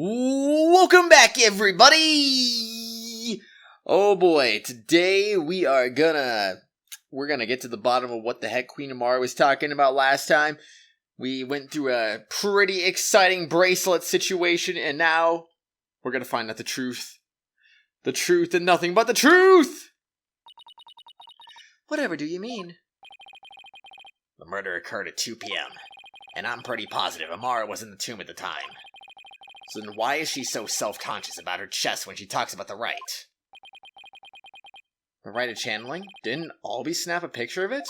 Welcome back, everybody! Oh boy, today we're gonna get to the bottom of what the heck Queen Amara was talking about last time. We went through a pretty exciting bracelet situation, and now we're gonna find out the truth. The truth and nothing but the truth! Whatever do you mean? The murder occurred at 2 p.m., and I'm pretty positive Amara was in the tomb at the time. So then why is she so self-conscious about her chest when she talks about the Wright? The Wright of channeling? Didn't Albie snap a picture of it?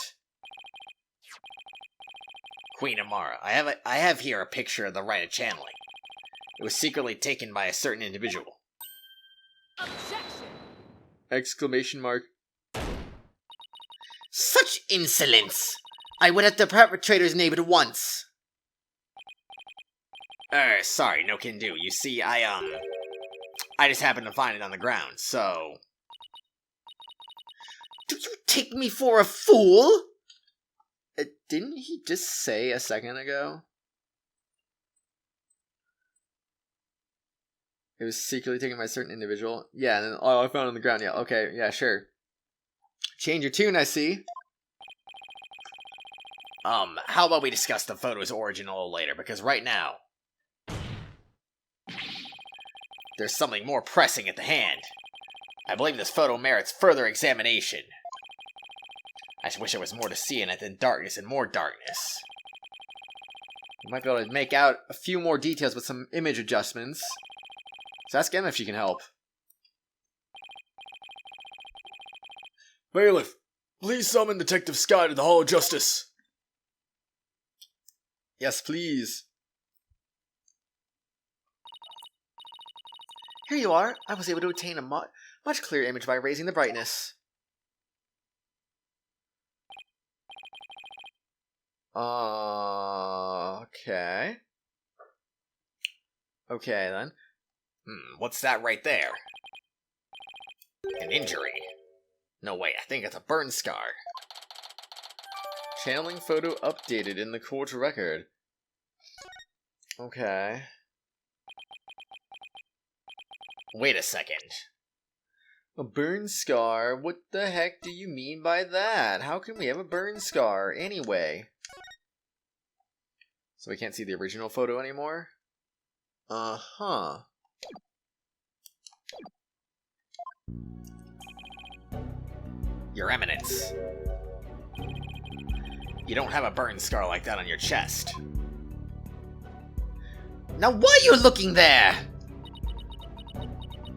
Queen Amara, I have here a picture of the Wright of channeling. It was secretly taken by a certain individual. Objection! Exclamation mark. Such insolence! I would have the perpetrator's name at once. Sorry, no can do. You see, I just happened to find it on the ground, so... Do you take me for a fool? Didn't he just say a second ago? It was secretly taken by a certain individual? Yeah, and then, I found it on the ground. Yeah, okay, yeah, sure. Change your tune, I see. How about we discuss the photo's origin a little later, because right now... there's something more pressing at the hand. I believe this photo merits further examination. I just wish there was more to see in it than darkness and more darkness. You might be able to make out a few more details with some image adjustments. So ask Emma if she can help. Bailiff, please summon Detective Sky to the Hall of Justice. Yes, please. Here you are. I was able to obtain a much clearer image by raising the brightness. Okay. Okay, then. What's that right there? An injury. No, wait, I think it's a burn scar. Channeling photo updated in the court record. Okay. Wait a second. A burn scar? What the heck do you mean by that? How can we have a burn scar anyway? So we can't see the original photo anymore? Uh-huh. Your Eminence. You don't have a burn scar like that on your chest. Now why are you looking there?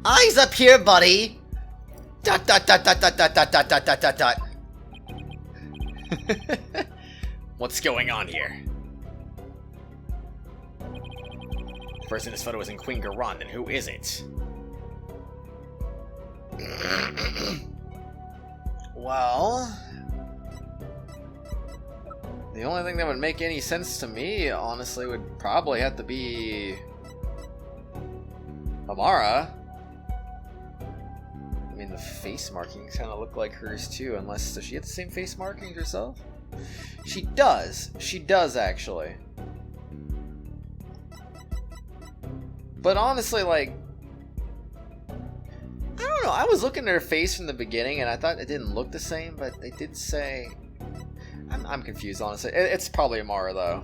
Eyes up here, buddy! Dot dot dot dot dot dot dot dot dot dot dot dot. What's going on here? The person in this photo isn't Queen Khura'in, then who is it? Well... the only thing that would make any sense to me, honestly, would probably have to be... Amara. I mean, the face markings kind of look like hers too, unless... does she have the same face markings herself? She does. She does, actually. But honestly, like... I don't know, I was looking at her face from the beginning, and I thought it didn't look the same, but they did say... I'm confused, honestly. It's probably Amara, though.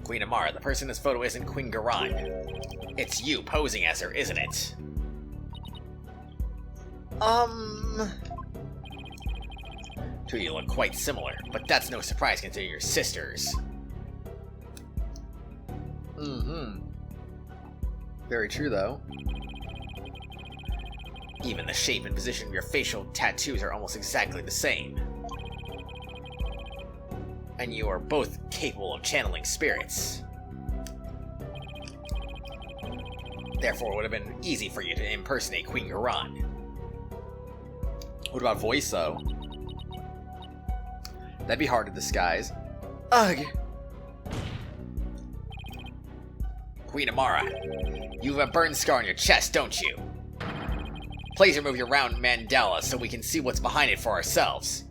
Queen Amara, the person in this photo isn't Queen Khura'in. It's you posing as her, isn't it? Two of you look quite similar, but that's no surprise considering you're sisters. Very true, though. Even the shape and position of your facial tattoos are almost exactly the same. And you are both capable of channeling spirits. Therefore, it would have been easy for you to impersonate Queen Khura'in. What about voice, though? That'd be hard to disguise. Ugh! Queen Amara, you have a burn scar on your chest, don't you? Please remove your round mandala so we can see what's behind it for ourselves.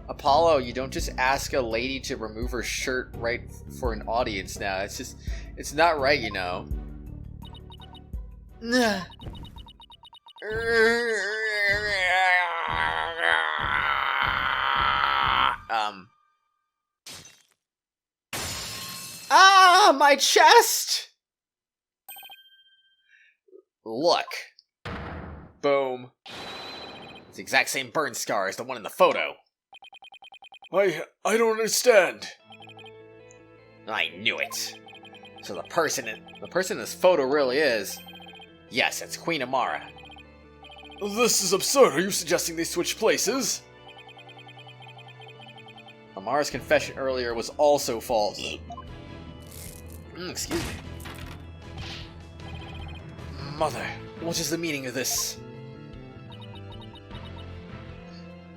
Apollo, you don't just ask a lady to remove her shirt right for an audience now. It's not right, you know. Ah, my chest! Look. Boom. It's the exact same burn scar as the one in the photo. I don't understand. I knew it. So the person in this photo really is... Yes, it's Queen Amara. This is absurd. Are you suggesting they switch places? Amara's confession earlier was also false. Excuse me. Mother, what is the meaning of this?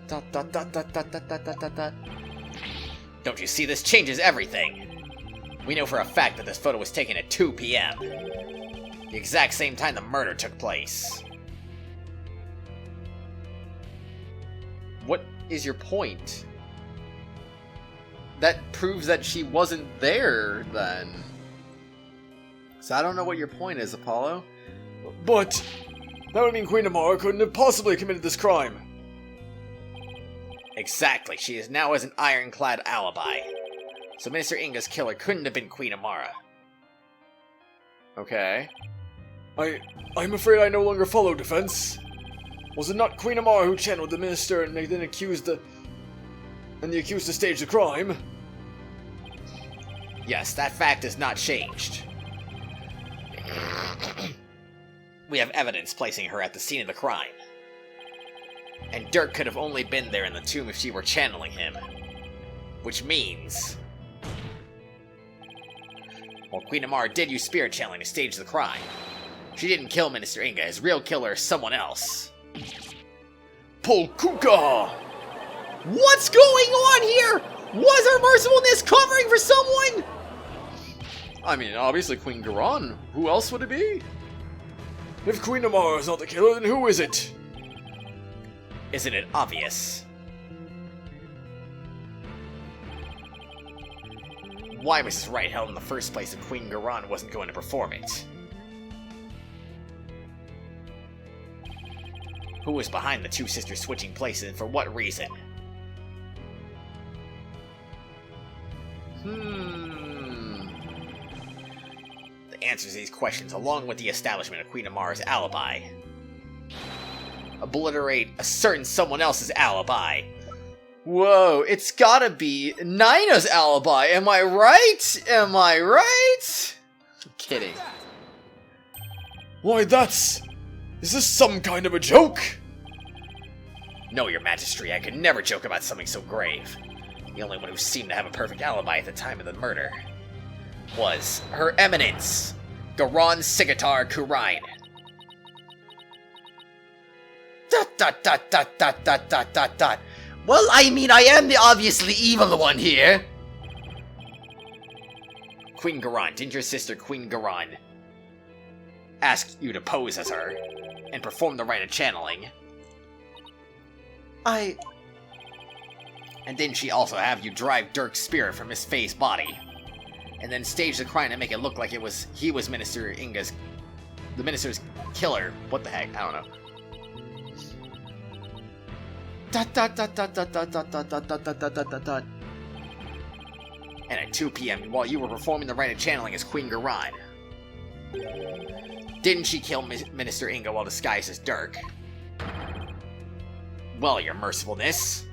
Dot, dot, dot, dot, dot, dot, dot, dot, dot. Don't you see, this changes everything? We know for a fact that this photo was taken at 2 p.m. The exact same time the murder took place. What is your point? That proves that she wasn't there, then. So I don't know what your point is, Apollo. But that would mean Queen Amara couldn't have possibly committed this crime. Exactly. She is now as an ironclad alibi. So Minister Inga's killer couldn't have been Queen Amara. Okay. I'm afraid I no longer follow defense. Was it not Queen Amara who channeled the minister and then accused the accused to stage the crime? Yes, that fact has not changed. We have evidence placing her at the scene of the crime. And Dirk could have only been there in the tomb if she were channeling him. Which means... Well, Queen Amara did use spirit channeling to stage the crime. She didn't kill Minister Inga. His real killer is someone else. Polkuka! What's going on here? Was her mercifulness covering for someone? I mean, obviously Queen Khura'in. Who else would it be? If Queen Amara is not the killer, then who is it? Isn't it obvious? Why was this right held in the first place if Queen Khura'in wasn't going to perform it? Who was behind the two sisters switching places and for what reason? The answers to these questions, along with the establishment of Queen Amara's alibi, obliterate a certain someone else's alibi. Whoa, it's gotta be Nina's alibi, am I right? Am I right? I'm kidding. Why, is this some kind of a joke? No, your majesty, I could never joke about something so grave. The only one who seemed to have a perfect alibi at the time of the murder was Her Eminence, Garon Sigatar Khura'in. ... Well, I mean, I am the obviously evil one here. Queen Khura'in, didn't your sister Queen Khura'in ask you to pose as her and perform the rite of channeling? And didn't she also have you drive Dirk's spirit from Miss Fey's body, and then stage the crime to make it look like he was Minister Inga's, the minister's killer? What the heck? I don't know. And at 2 p.m., while you were performing the rite of channeling as Queen Khura'in, didn't she kill Minister Inga while disguised as Dirk? Well, your mercifulness.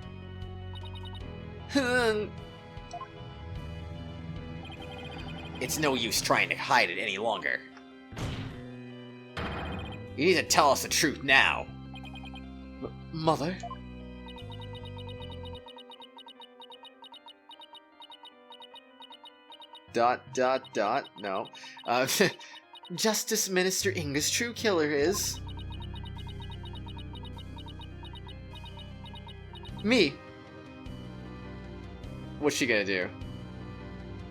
It's no use trying to hide it any longer. You need to tell us the truth now. Mother? No. Justice Minister Inga's true killer is... me. What's she gonna do?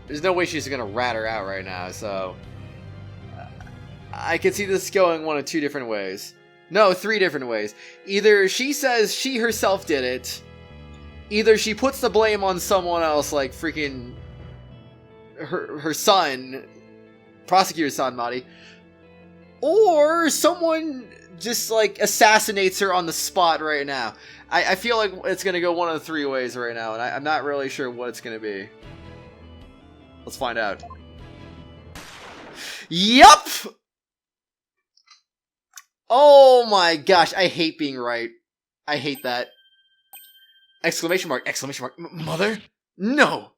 There's no way she's gonna rat her out right now, so... I could see this going one of two different ways. No, 3 different ways. Either she says she herself did it, either she puts the blame on someone else, like freaking her son, Prosecutor Sanmari, or someone just like assassinates her on the spot right now. I feel like it's gonna go one of the three ways right now, and I'm not really sure what it's gonna be. Let's find out. Yup! Oh my gosh, I hate being right. I hate that. Exclamation mark, exclamation mark. Mother? No!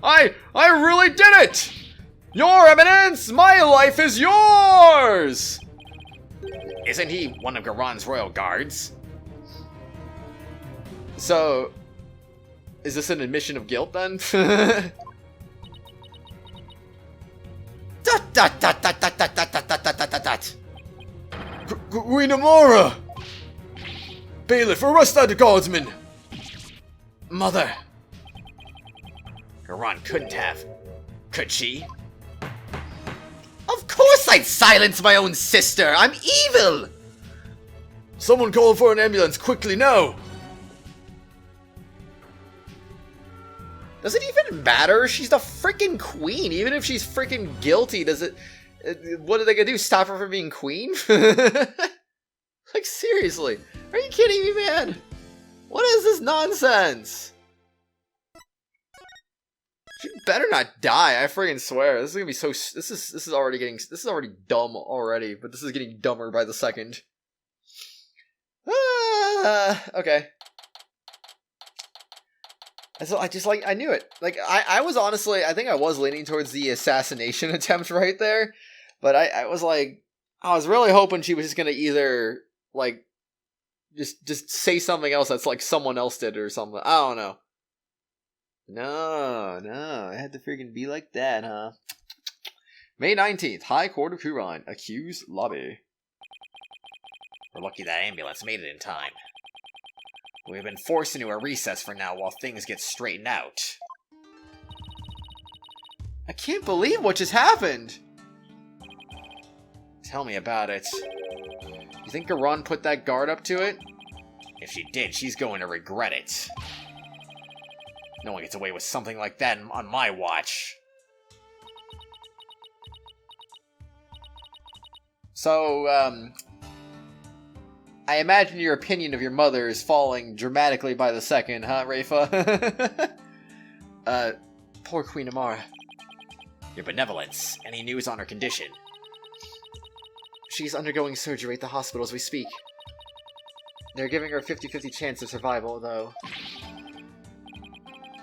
I really did it! Your Eminence, my life is yours! Isn't he one of Garon's royal guards? So, is this an admission of guilt then? Queen Amara! Bailiff, arrest that guardsman! Mother. Garon couldn't have. Could she? Of course I'd silence my own sister! I'm evil! Someone call for an ambulance quickly now! Does it even matter? She's the freaking queen. Even if she's freaking guilty, does it... What are they gonna do? Stop her from being queen? Like, seriously. Are you kidding me, man? What is this nonsense? She better not die, I freaking swear. This is gonna be so... This is already getting... This is already dumb already, but this is getting dumber by the second. Okay. So I knew it. Like, I was honestly, I think I was leaning towards the assassination attempt right there. But I was like, I was really hoping she was just gonna either, like, just say something else that's like someone else did or something. I don't know. No, it had to freaking be like that, huh? May 19th, High Court of Khura'in, accused lobby. We're lucky that ambulance made it in time. We've been forced into a recess for now while things get straightened out. I can't believe what just happened! Tell me about it. You think Garon put that guard up to it? If she did, she's going to regret it. No one gets away with something like that on my watch. So, I imagine your opinion of your mother is falling dramatically by the second, huh, Rafa? Poor Queen Amara. Your benevolence. Any news on her condition? She's undergoing surgery at the hospital as we speak. They're giving her a 50-50 chance of survival, though.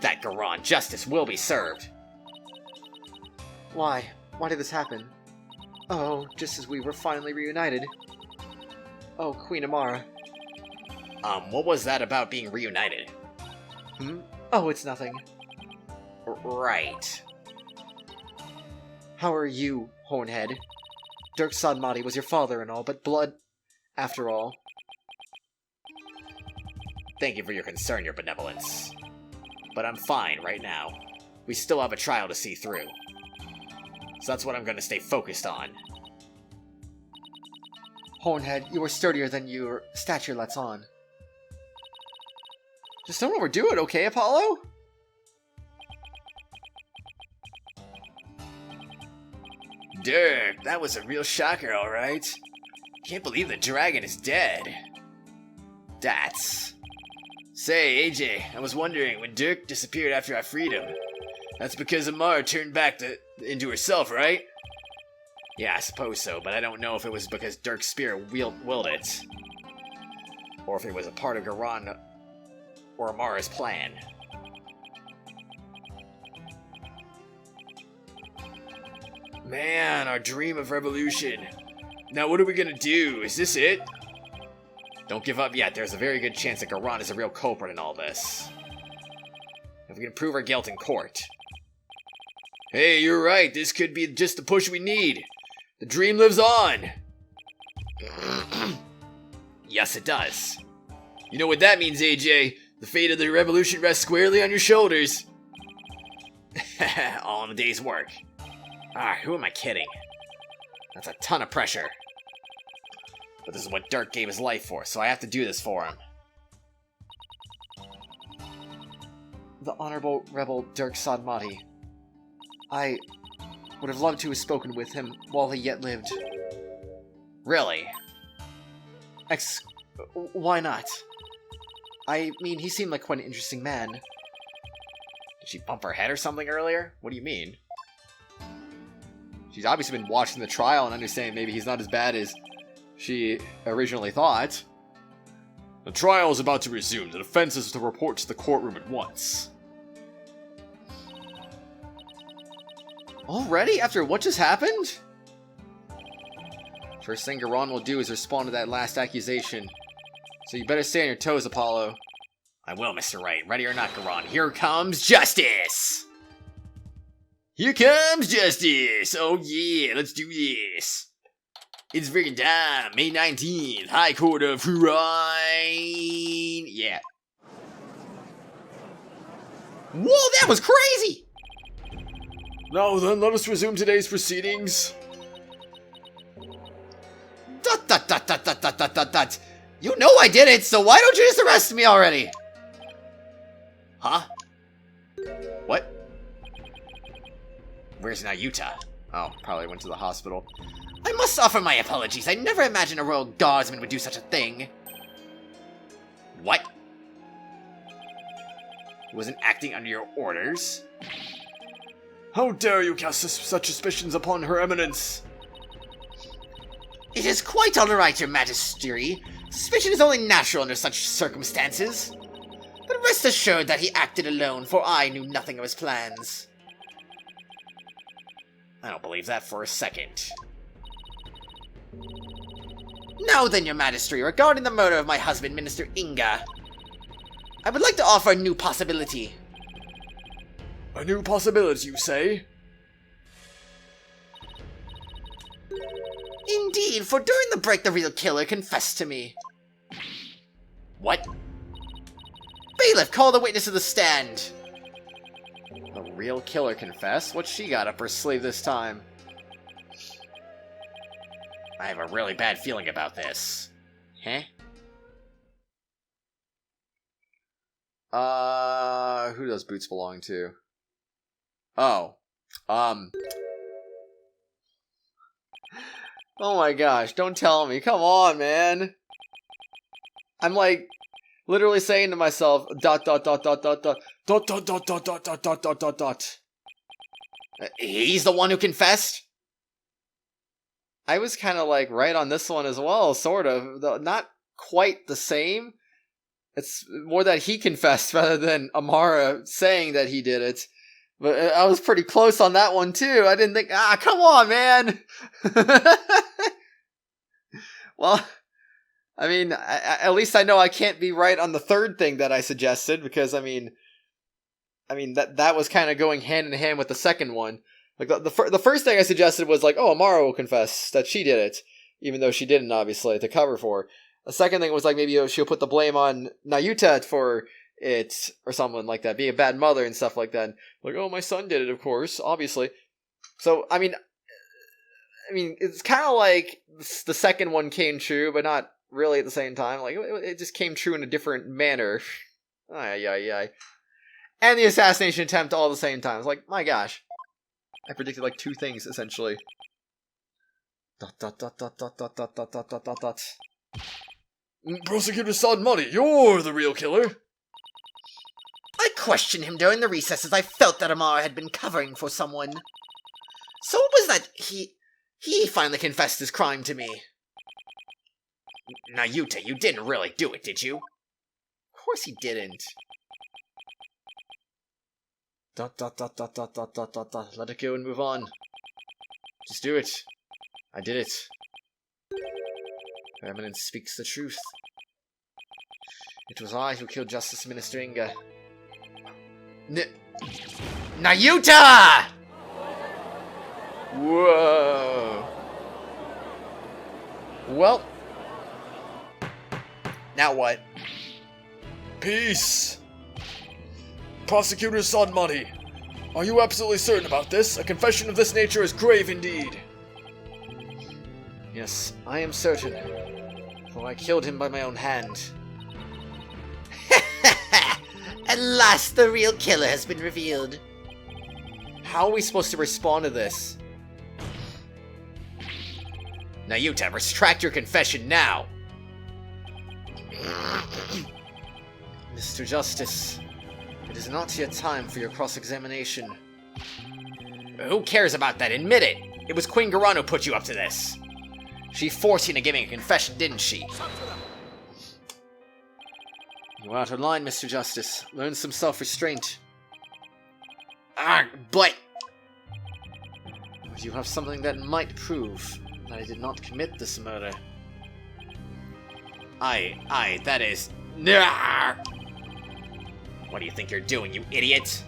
That Garon, justice will be served. Why? Why did this happen? Oh, just as we were finally reunited. Oh, Queen Amara. What was that about being reunited? Oh, it's nothing. Right. How are you, Hornhead? Dirk Sanmari was your father and all, but blood, after all. Thank you for your concern, your benevolence. But I'm fine right now. We still have a trial to see through. So that's what I'm going to stay focused on. Hornhead, you are sturdier than your stature lets on. Just don't overdo it, okay, Apollo? Dirk, that was a real shocker, alright. Can't believe the dragon is dead. That's... Say, AJ, I was wondering, when Dirk disappeared after I freed him, that's because Amara turned back into herself, right? Yeah, I suppose so, but I don't know if it was because Dirk's spirit willed it. Or if it was a part of Garon or Amara's plan. Man, our dream of revolution. Now what are we gonna do? Is this it? Don't give up yet. There's a very good chance that Garon is a real culprit in all this. If we can prove our guilt in court. Hey, you're right. This could be just the push we need. The dream lives on. Yes, it does. You know what that means, AJ? The fate of the revolution rests squarely on your shoulders. All in a day's work. Who am I kidding? That's a ton of pressure. But this is what Dirk gave his life for, so I have to do this for him. The Honorable Rebel Dirk Sadmati. I would have loved to have spoken with him while he yet lived. Really? Why not? I mean, he seemed like quite an interesting man. Did she bump her head or something earlier? What do you mean? She's obviously been watching the trial and understanding maybe he's not as bad as she originally thought. The trial is about to resume. The defense is to report to the courtroom at once. Already? After what just happened? First thing Garon will do is respond to that last accusation. So you better stay on your toes, Apollo. I will, Mr. Wright. Ready or not, Garon. Here comes justice! Here comes justice! Oh yeah, let's do this. It's freaking time. May 19th, High Court of Khura'in. Yeah. Whoa, that was crazy! Now then, let us resume today's proceedings. Dot dot dot dot dot dot dot dot dot. You know I did it, so why don't you just arrest me already? Huh? What? Where's Nayuta? Oh, probably went to the hospital. I must offer my apologies. I never imagined a royal guardsman would do such a thing. What? He wasn't acting under your orders? How dare you cast such suspicions upon Her Eminence? It is quite alright, Your Majesty. Suspicion is only natural under such circumstances. But rest assured that he acted alone, for I knew nothing of his plans. I don't believe that for a second. Now then, Your Majesty, regarding the murder of my husband, Minister Inga, I would like to offer a new possibility. A new possibility, you say? Indeed, for during the break the real killer confessed to me. What? Bailiff, call the witness to the stand. The real killer confessed? What's she got up her sleeve this time? I have a really bad feeling about this. Huh? Who does boots belong to? Oh. Oh my gosh, don't tell me. Come on, man. I'm like literally saying to myself, dot dot dot dot dot dot dot dot dot dot dot dot dot dot dot dot. He's the one who confessed? I was kind of like right on this one as well, sort of. Though not quite the same. It's more that he confessed rather than Amara saying that he did it. But I was pretty close on that one too. I didn't think, come on, man. Well, I mean, at least I know I can't be right on the third thing that I suggested, because I mean that was kind of going hand in hand with the second one. Like the first thing I suggested was like, oh, Amara will confess that she did it, even though she didn't, obviously, to cover for her. The second thing was like maybe she'll put the blame on Nayuta for it or something like that, be a bad mother and stuff like that. Like, oh, my son did it, of course, obviously. So I mean, it's kind of like the second one came true, but not really at the same time. Like it just came true in a different manner. Ay. And the assassination attempt all at the same time. It's like, my gosh, I predicted like two things essentially. Dot dot dot dot dot dot dot dot dot dot dot. Prosecutor Sadmati, you're the real killer. I questioned him during the recesses. I felt that Amara had been covering for someone. So it was that he finally confessed his crime to me. Nayuta, you didn't really do it, did you? Of course he didn't. Dot dot dot dot dot dot dot dot dot. Let it go and move on. Just do it. I did it. Her Eminence speaks the truth. It was I who killed Justice Minister Inga. Nayuta! Whoa. Well. Now what? Peace. Prosecutor Sadmati, are you absolutely certain about this? A confession of this nature is grave indeed. Yes, I am certain. For I killed him by my own hand. At last, the real killer has been revealed. How are we supposed to respond to this? Now, Yuta, retract your confession now. Mr. Justice, it is not yet time for your cross-examination. Who cares about that? Admit it. It was Queen Khura'in who put you up to this. She forced you into giving a confession, didn't she? You are out of line, Mr. Justice. Learn some self-restraint. But You have something that might prove that I did not commit this murder. that is... Nah! What do you think you're doing, you idiot?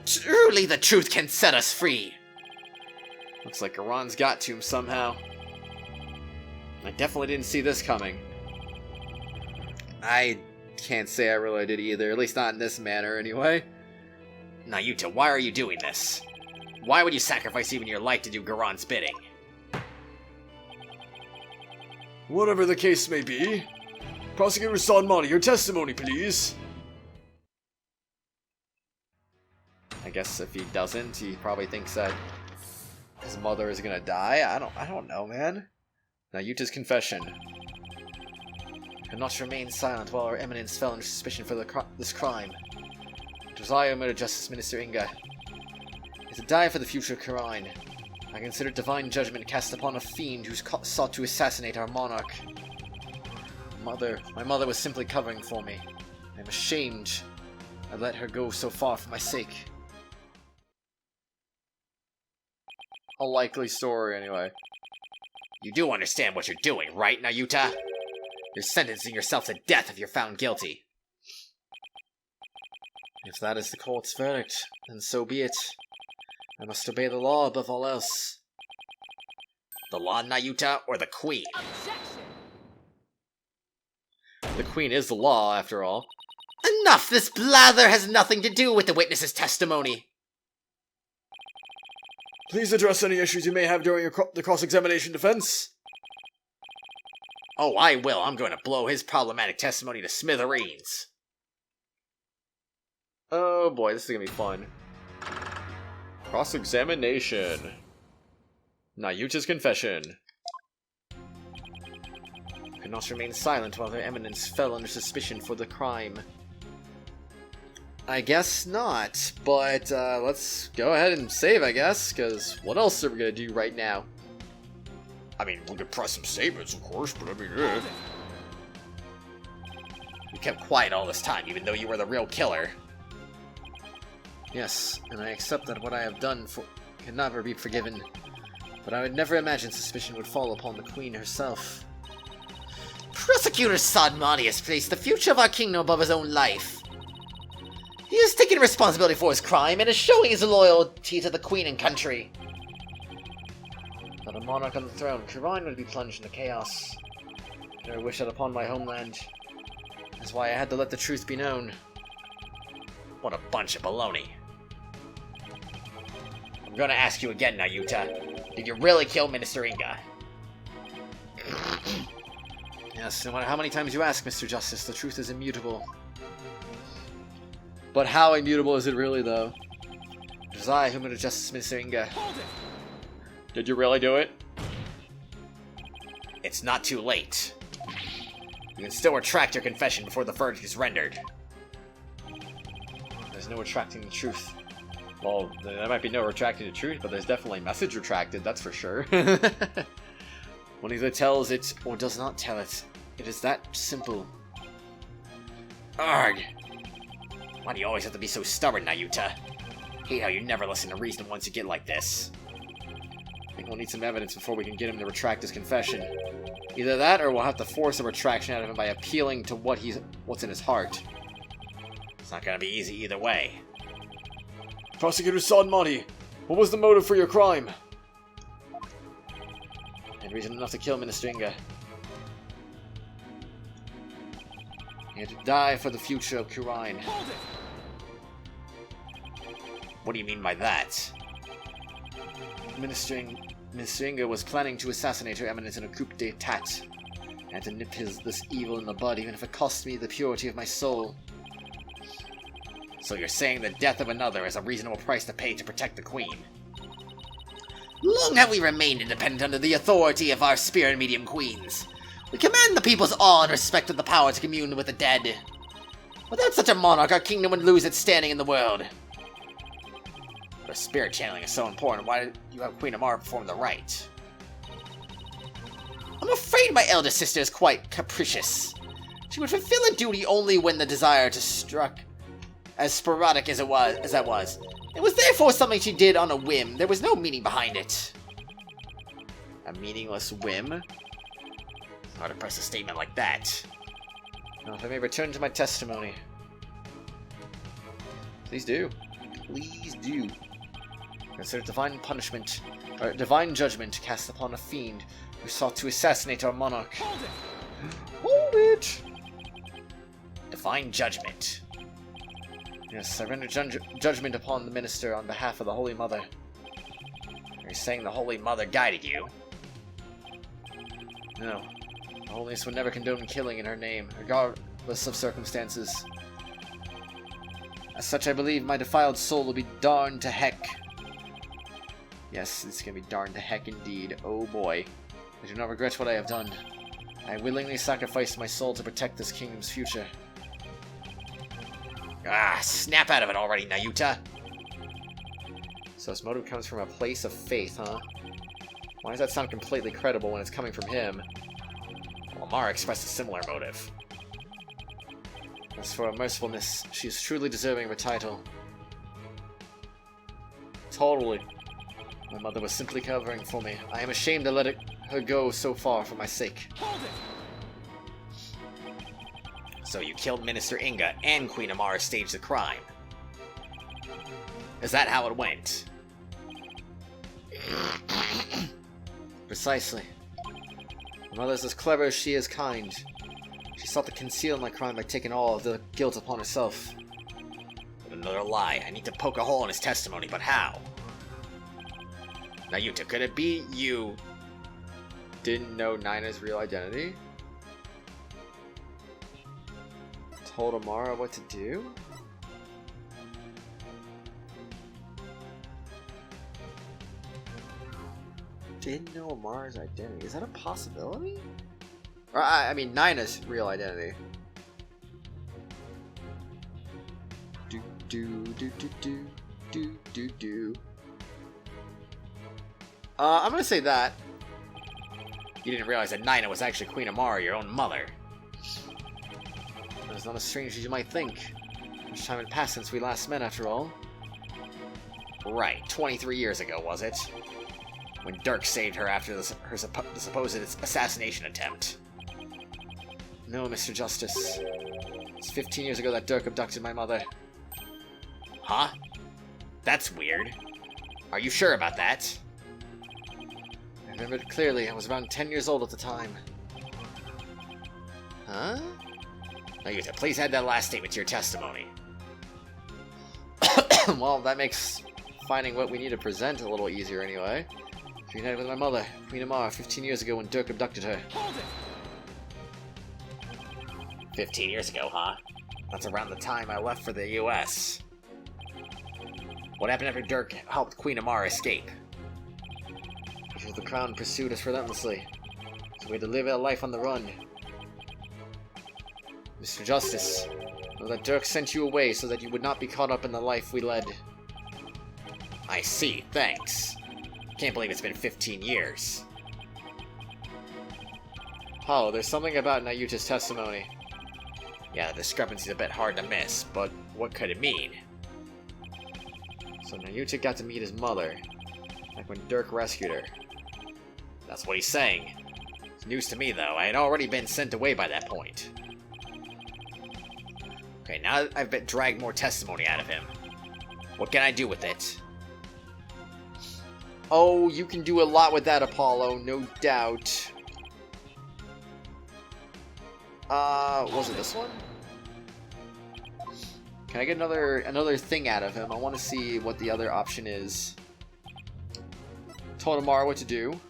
Truly, the truth can set us free. Looks like Iran's got to him somehow. I definitely didn't see this coming. I can't say I really did either, at least not in this manner anyway. Now, Yuta, why are you doing this? Why would you sacrifice even your life to do Khura'in's bidding? Whatever the case may be, Prosecutor Sanmani, your testimony, please. I guess if he doesn't, he probably thinks that his mother is gonna die. I don't know, man. Now, Yuta's confession. I could not remain silent while Her Eminence fell under suspicion for this crime. It was I who murdered Justice Minister Inga. To die for the future of Khura'in. I consider divine judgment cast upon a fiend who sought to assassinate our monarch. My mother was simply covering for me. I am ashamed I let her go so far for my sake. A likely story, anyway. You do understand what you're doing, right, Nayuta? You're sentencing yourself to death if you're found guilty. If that is the court's verdict, then so be it. I must obey the law above all else. The law, Nayuta, or the Queen? Objection! The Queen is the law, after all. Enough! This blather has nothing to do with the witness's testimony. Please address any issues you may have during the cross-examination defense. Oh, I will. I'm going to blow his problematic testimony to smithereens. Oh boy, this is gonna be fun. Cross-examination. Nayuta's confession. Could not remain silent while Her Eminence fell under suspicion for the crime. I guess not, but let's go ahead and save, I guess, because what else are we gonna do right now? I mean, we could press some statements, of course, but I mean, You kept quiet all this time, even though you were the real killer. Yes, and I accept that what I have done can never be forgiven, but I would never imagine suspicion would fall upon the Queen herself. Prosecutor Sanmani has placed the future of our kingdom above his own life. He has taken responsibility for his crime and is showing his loyalty to the Queen and country. Without a monarch on the throne, Khura'in would be plunged into chaos. I never wished that upon my homeland. That's why I had to let the truth be known. What a bunch of baloney. I'm gonna ask you again, Nayuta. Did you really kill Minister Inga? Yes, no matter how many times you ask, Mr. Justice, the truth is immutable. But how immutable is it really, though? It was I who murdered Justice Minister Inga. Did you really do it? It's not too late. You can still retract your confession before the verdict is rendered. There's no retracting the truth. Well, there might be no retracting the truth, but there's definitely message retracted, that's for sure. One either tells it or does not tell it. It is that simple. Arg! Why do you always have to be so stubborn, Nayuta? Hate how you never listen to reason once you get like this. I think we'll need some evidence before we can get him to retract his confession. Either that, or we'll have to force a retraction out of him by appealing to what's in his heart. It's not gonna be easy either way. Prosecutor Sanmani, what was the motive for your crime? I had reason enough to kill Minister Inga. He had to die for the future of Khura'in. What do you mean by that? Minister Minister Inga was planning to assassinate Her Eminence in a coup d'etat. And to nip this evil in the bud, even if it cost me the purity of my soul. So you're saying the death of another is a reasonable price to pay to protect the Queen? Long have we remained independent under the authority of our spirit medium queens. We command the people's awe and respect of the power to commune with the dead. Without such a monarch, our kingdom would lose its standing in the world. If spirit channeling is so important, why did you have Queen Amara perform the rite? I'm afraid my elder sister is quite capricious. She would fulfill a duty only when the desire to struck, as sporadic as that was. It was therefore something she did on a whim. There was no meaning behind it. A meaningless whim? Hard to press a statement like that. Now, if I may return to my testimony. Please do. Please do. Consider divine punishment, or divine judgment cast upon a fiend who sought to assassinate our monarch. Hold it! Hold it! Divine judgment. Yes, I render judgment upon the minister on behalf of the Holy Mother. You're saying the Holy Mother guided you? No. The Holiness would never condone killing in her name, regardless of circumstances. As such, I believe my defiled soul will be darned to heck. Yes, it's gonna be darned to heck indeed. Oh boy. I do not regret what I have done. I willingly sacrificed my soul to protect this kingdom's future. Ah, snap out of it already, Nayuta! So his motive comes from a place of faith, huh? Why does that sound completely credible when it's coming from him? Well, Amara expressed a similar motive. As for her mercifulness, she is truly deserving of a title. Totally. My mother was simply covering for me. I am ashamed to let her go so far for my sake. Hold it! So you killed Minister Inga and Queen Amara staged the crime. Is that how it went? Precisely. My mother is as clever as she is kind. She sought to conceal my crime by taking all of the guilt upon herself. But another lie. I need to poke a hole in his testimony, but how? Nayuta, could it be you Didn't know Nina's real identity? Told Amara what to do? Didn't know Amara's identity. Is that a possibility? Or, I mean, Nina's real identity. Do do do do do do do do. I'm gonna say that. You didn't realize that Nina was actually Queen Amara, your own mother. It's not as strange as you might think. Much time had passed since we last met, after all. Right, 23 years ago, was it? When Dirk saved her after the supposed assassination attempt. No, Mr. Justice. It's 15 years ago that Dirk abducted my mother. Huh? That's weird. Are you sure about that? I remember it clearly. I was around 10 years old at the time. Huh? Nayuta, please add that last statement to your testimony. Well, that makes finding what we need to present a little easier anyway. Reunited with my mother, Queen Amara, 15 years ago when Dirk abducted her. Hold it! 15 years ago, huh? That's around the time I left for the US. What happened after Dirk helped Queen Amara escape? Because the Crown pursued us relentlessly, so we had to live our life on the run. Mr. Justice, know that Dirk sent you away so that you would not be caught up in the life we led. I see, thanks. Can't believe it's been 15 years. Oh, there's something about Nayuta's testimony. Yeah, the discrepancy's a bit hard to miss, but what could it mean? So Nayuta got to meet his mother, like when Dirk rescued her. That's what he's saying. It's news to me, though. I had already been sent away by that point. Okay, now that I've dragged more testimony out of him, what can I do with it? Oh, you can do a lot with that, Apollo, no doubt. Was it this one? Can I get another thing out of him? I want to see what the other option is. told Amara what to do.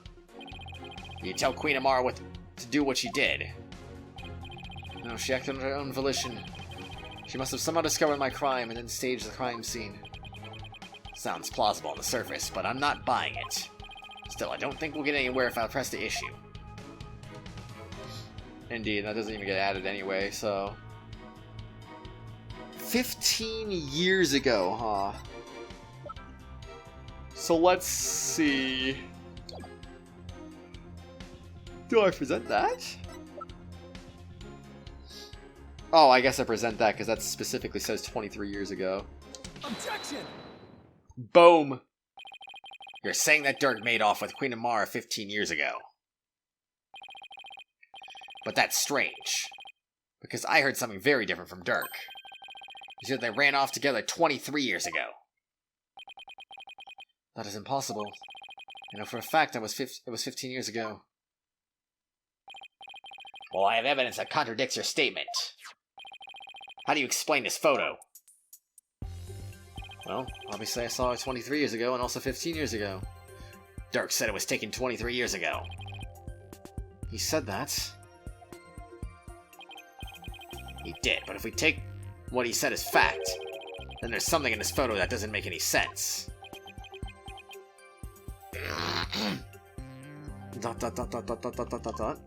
You tell Queen Amara what to do what she did. No, she acted on her own volition. She must have somehow discovered my crime and then staged the crime scene. Sounds plausible on the surface, but I'm not buying it. Still, I don't think we'll get anywhere if I press the issue. Indeed, that doesn't even get added anyway, so... 15 years ago, huh? So let's see... Do I present that? Oh, I guess I present that because that specifically says 23 years ago. Objection! Boom! You're saying that Dirk made off with Queen Amara 15 years ago. But that's strange. Because I heard something very different from Dirk. He said they ran off together 23 years ago. That is impossible. I know for a fact it was 15 years ago. Well, I have evidence that contradicts your statement. How do you explain this photo? Well, obviously I saw it 23 years ago and also 15 years ago. Dirk said it was taken 23 years ago. He said that. He did, but if we take what he said as fact, then there's something in this photo that doesn't make any sense. Dot dot dot dot dot dot dot dot dot.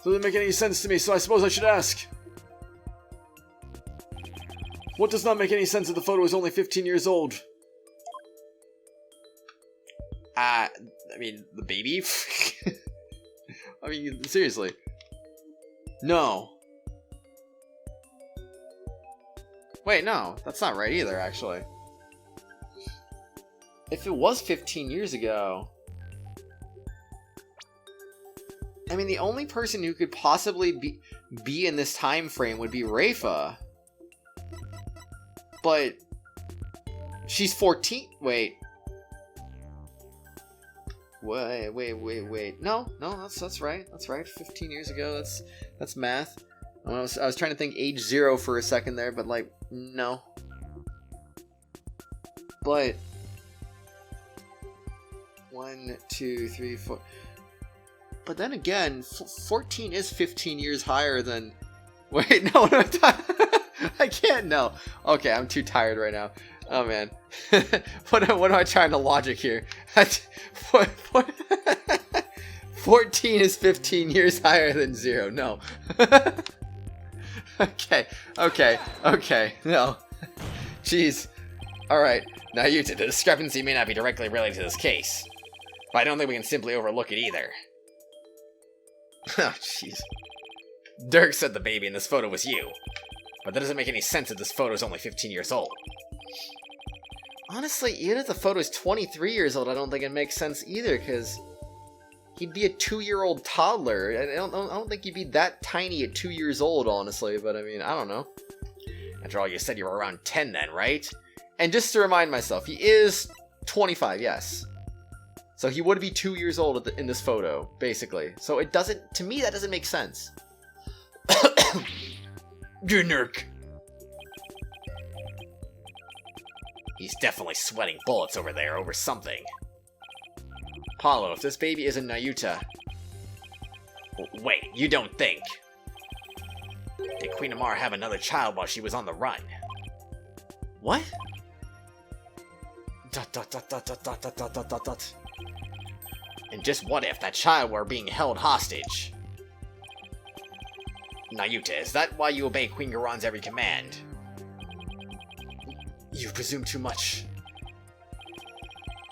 Doesn't make any sense to me, so I suppose I should ask. What does not make any sense if the photo is only 15 years old? I mean, the baby? I mean, seriously. No. Wait, no. That's not right either, actually. If it was 15 years ago... I mean, the only person who could possibly be in this time frame would be Rafa. But... she's 14... Wait. Wait. No, that's right. That's right. 15 years ago. That's math. I was trying to think age 0 for a second there, but like, no. But 1, 2, 3, 4. But then again, 14 is 15 years higher than. Wait, no, I can't. No. Okay, I'm too tired right now. Oh man, what am I trying to logic here? 14 is 15 years higher than 0. No. Okay. No. Jeez. All right. Now, the discrepancy may not be directly related to this case, but I don't think we can simply overlook it either. Oh, jeez. Dirk said the baby in this photo was you, but that doesn't make any sense if this photo is only 15 years old. Honestly, even if the photo is 23 years old, I don't think it makes sense either, because he'd be a 2-year-old toddler. I don't think he'd be that tiny at 2 years old, honestly, but I mean, I don't know. After all, you said you were around 10 then, right? And just to remind myself, he is 25, yes. So he would be 2 years old in this photo, basically. So it doesn't, to me, that doesn't make sense. Gnurk. He's definitely sweating bullets over there over something. Paulo, if this baby isn't Nayuta... Wait, you don't think... Did Queen Amara have another child while she was on the run? What? And just what if that child were being held hostage? Nayuta, is that why you obey Queen Garon's every command? You presume too much.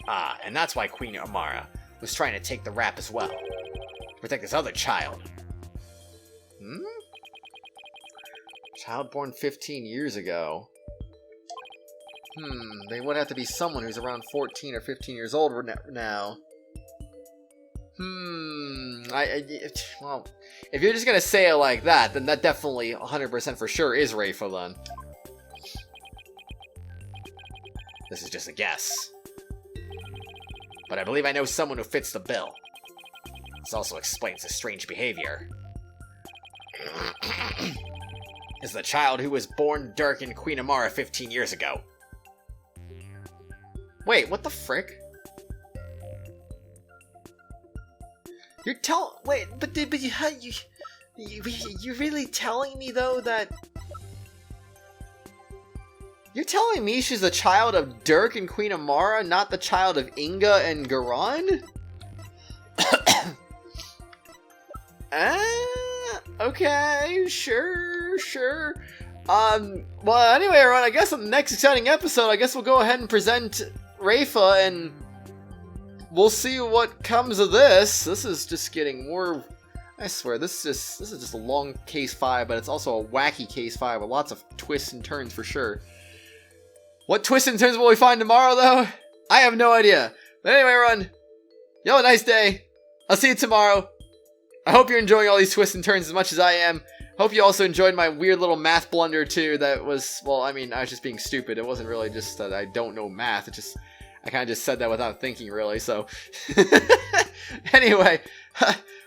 Ah, and that's why Queen Amara was trying to take the rap as well. Protect this other child. Child born 15 years ago. They would have to be someone who's around 14 or 15 years old now. Well, if you're just gonna say it like that, then that definitely 100% for sure is Rafa then. This is just a guess. But I believe I know someone who fits the bill. This also explains his strange behavior. Is the child who was born Dirk and Queen Amara 15 years ago. Wait, what the frick? You're really telling me though that you're telling me she's the child of Dirk and Queen Amara, not the child of Inga and Garan? Okay, sure. Well, anyway, everyone, I guess on the next exciting episode, I guess we'll go ahead and present Rafa, and we'll see what comes of this. This is just getting more... I swear, this is just a long case 5, but it's also a wacky case 5 with lots of twists and turns for sure. What twists and turns will we find tomorrow, though? I have no idea. But anyway, everyone, y'all have a nice day. I'll see you tomorrow. I hope you're enjoying all these twists and turns as much as I am. Hope you also enjoyed my weird little math blunder, too. That was, well, I mean, I was just being stupid. It wasn't really just that I don't know math. It just... I kind of just said that without thinking, really, so... Anyway,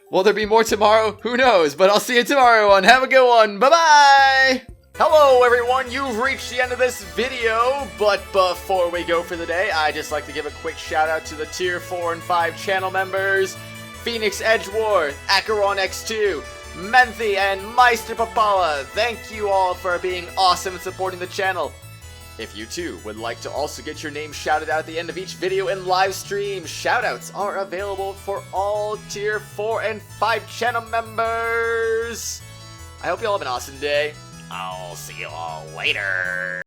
will there be more tomorrow? Who knows? But I'll see you tomorrow, everyone. Have a good one. Bye-bye! Hello, everyone. You've reached the end of this video, but before we go for the day, I'd just like to give a quick shout-out to the Tier 4 and 5 channel members, Phoenix Edgeworth, Acheron X2, Menthy, and Meister Papala. Thank you all for being awesome and supporting the channel. If you too would like to also get your name shouted out at the end of each video and live stream, shoutouts are available for all Tier 4 and 5 channel members. I hope you all have an awesome day. I'll see you all later.